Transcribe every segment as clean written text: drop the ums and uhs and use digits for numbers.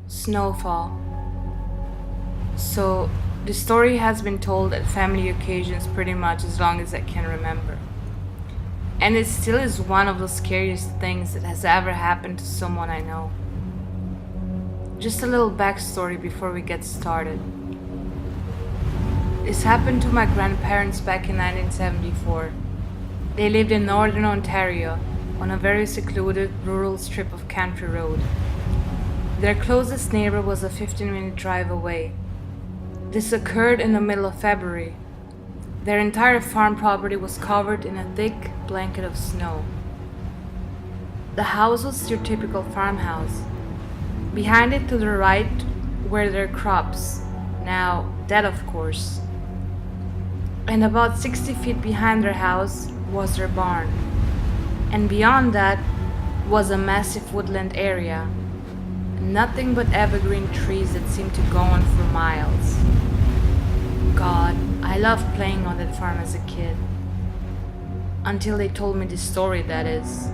Snowfall. So, the story has been told at family occasions pretty much as long as I can remember. And it still is one of the scariest things that has ever happened to someone I know. Just a little backstory before we get started. This happened to my grandparents back in 1974. They lived in northern Ontario on a very secluded rural strip of country road. Their closest neighbor was a 15-minute drive away. This occurred in the middle of February. Their entire farm property was covered in a thick blanket of snow. The house was your typical farmhouse. Behind it to the right were their crops, now dead of course. And about 60 feet behind their house was their barn. And beyond that was a massive woodland area. Nothing but evergreen trees that seemed to go on for miles. God, I loved playing on that farm as a kid. Until they told me this story, that is.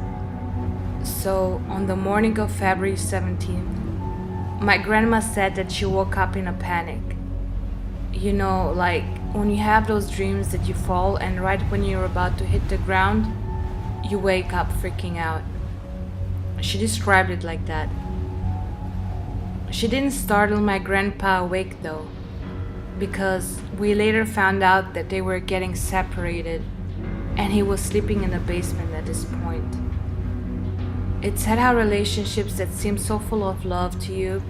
So, on the morning of February 17th, my grandma said that she woke up in a panic. You know, like when you have those dreams that you fall and right when you're about to hit the ground, you wake up freaking out. She described it like that. She didn't startle my grandpa awake though, because we later found out that they were getting separated and he was sleeping in the basement at this point. It said how relationships that seem so full of love to you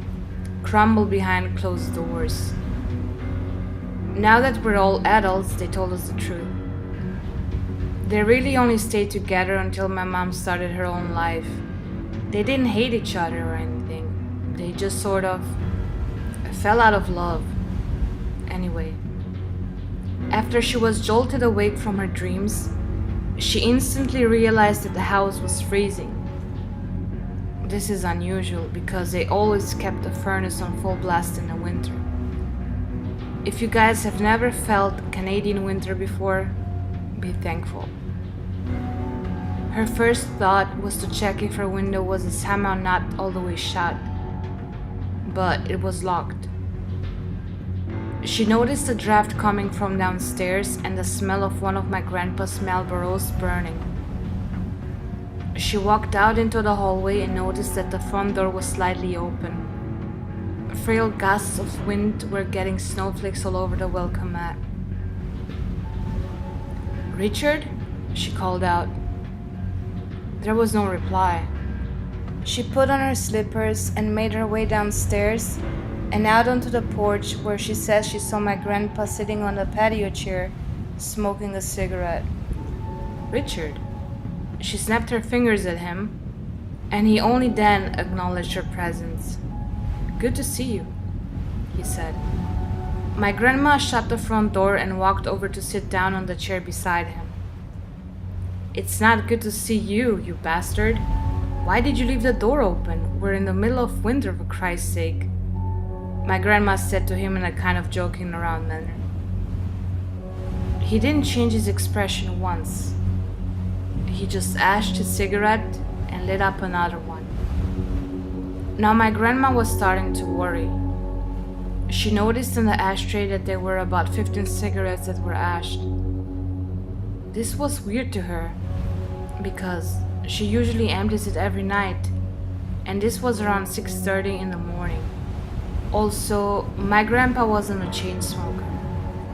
crumble behind closed doors. Now that we're all adults, they told us the truth. They really only stayed together until my mom started her own life. They didn't hate each other or anything. They just sort of fell out of love. Anyway, after she was jolted awake from her dreams, she instantly realized that the house was freezing. This is unusual because they always kept the furnace on full blast in the winter. If you guys have never felt Canadian winter before, be thankful. Her first thought was to check if her window was somehow not all the way shut, but it was locked. She noticed a draft coming from downstairs and the smell of one of my grandpa's Marlboros burning. She walked out into the hallway and noticed that the front door was slightly open. Frail gusts of wind were getting snowflakes all over the welcome mat. "Richard?" she called out. There was no reply. She put on her slippers and made her way downstairs and out onto the porch where she says she saw my grandpa sitting on the patio chair, smoking a cigarette. "Richard?" She snapped her fingers at him, and he only then acknowledged her presence. "Good to see you," he said. My grandma shut the front door and walked over to sit down on the chair beside him. "It's not good to see you, you bastard. Why did you leave the door open? We're in the middle of winter, for Christ's sake," my grandma said to him in a kind of joking around manner. He didn't change his expression once. He just ashed his cigarette and lit up another one. Now my grandma was starting to worry. She noticed in the ashtray that there were about 15 cigarettes that were ashed. This was weird to her, because she usually empties it every night, and this was around 6:30 in the morning. Also, my grandpa wasn't a chain smoker.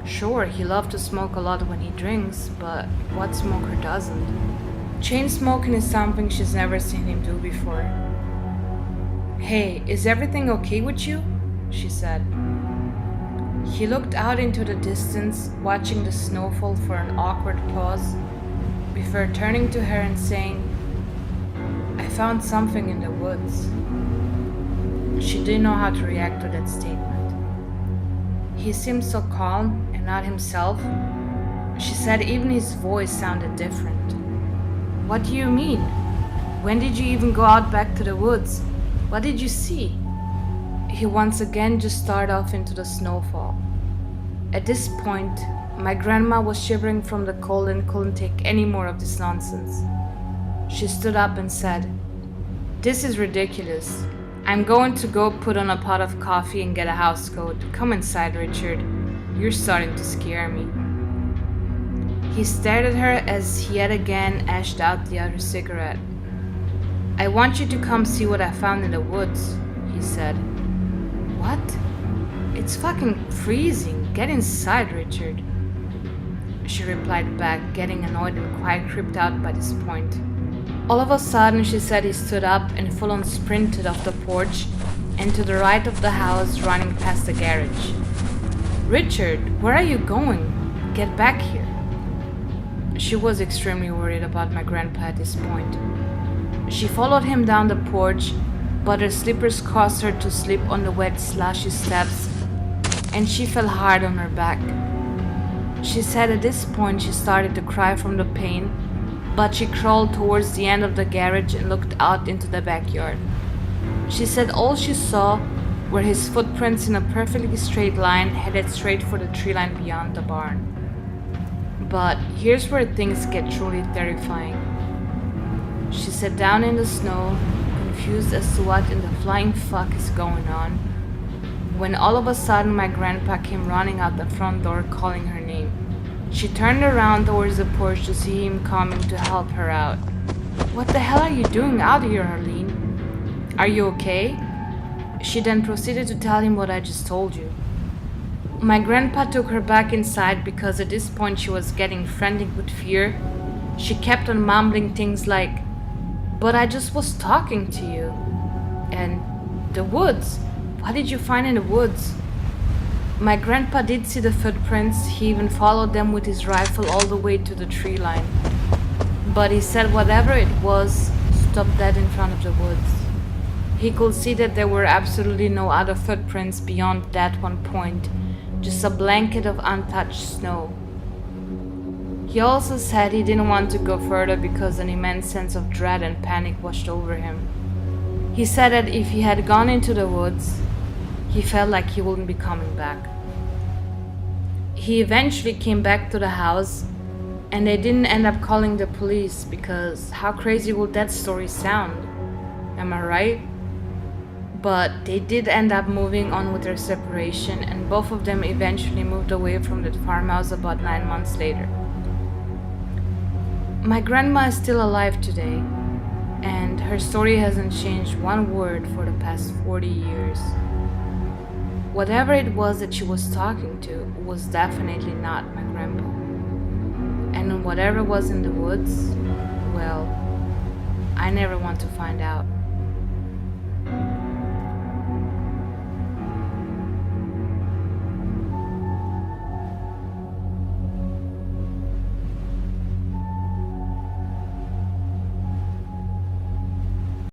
Sure, he loved to smoke a lot when he drinks, but what smoker doesn't? Chain smoking is something she's never seen him do before. "Hey, is everything okay with you?" she said. He looked out into the distance, watching the snowfall for an awkward pause, before turning to her and saying, "I found something in the woods." She didn't know how to react to that statement. He seemed so calm and not himself. She said even his voice sounded different. "What do you mean? When did you even go out back to the woods? What did you see?" He once again just started off into the snowfall. At this point, my grandma was shivering from the cold and couldn't take any more of this nonsense. She stood up and said, "This is ridiculous. I'm going to go put on a pot of coffee and get a house coat. Come inside, Richard. You're starting to scare me. He stared at her as he yet again ashed out the other cigarette. I want you to come see what I found in the woods, he said. What? It's fucking freezing. Get inside, Richard. She replied back, getting annoyed and quite creeped out by this point. All of a sudden, she said he stood up and full-on sprinted off the porch and to the right of the house, running past the garage. Richard, where are you going? Get back here. She was extremely worried about my grandpa at this point. She followed him down the porch, but her slippers caused her to slip on the wet, slushy steps, and she fell hard on her back. She said at this point she started to cry from the pain, but she crawled towards the end of the garage and looked out into the backyard. She said all she saw were his footprints in a perfectly straight line headed straight for the tree line beyond the barn. But here's where things get truly terrifying. She sat down in the snow, confused as to what in the flying fuck is going on, when all of a sudden my grandpa came running out the front door calling her name. She turned around towards the porch to see him coming to help her out. What the hell are you doing out here, Arlene? Are you okay? She then proceeded to tell him what I just told you. My grandpa took her back inside because at this point she was getting frantic with fear. She kept on mumbling things like, "But I just was talking to you." And, "The woods. What did you find in the woods?" My grandpa did see the footprints. He even followed them with his rifle all the way to the tree line. But he said whatever it was stopped dead in front of the woods. He could see that there were absolutely no other footprints beyond that one point, just a blanket of untouched snow. He also said he didn't want to go further because an immense sense of dread and panic washed over him. He said that if he had gone into the woods, he felt like he wouldn't be coming back. He eventually came back to the house, and they didn't end up calling the police because how crazy would that story sound? Am I right? But they did end up moving on with their separation, and both of them eventually moved away from the farmhouse about 9 months later. My grandma is still alive today, and her story hasn't changed one word for the past 40 years. Whatever it was that she was talking to was definitely not my grandpa. And whatever was in the woods, well, I never want to find out.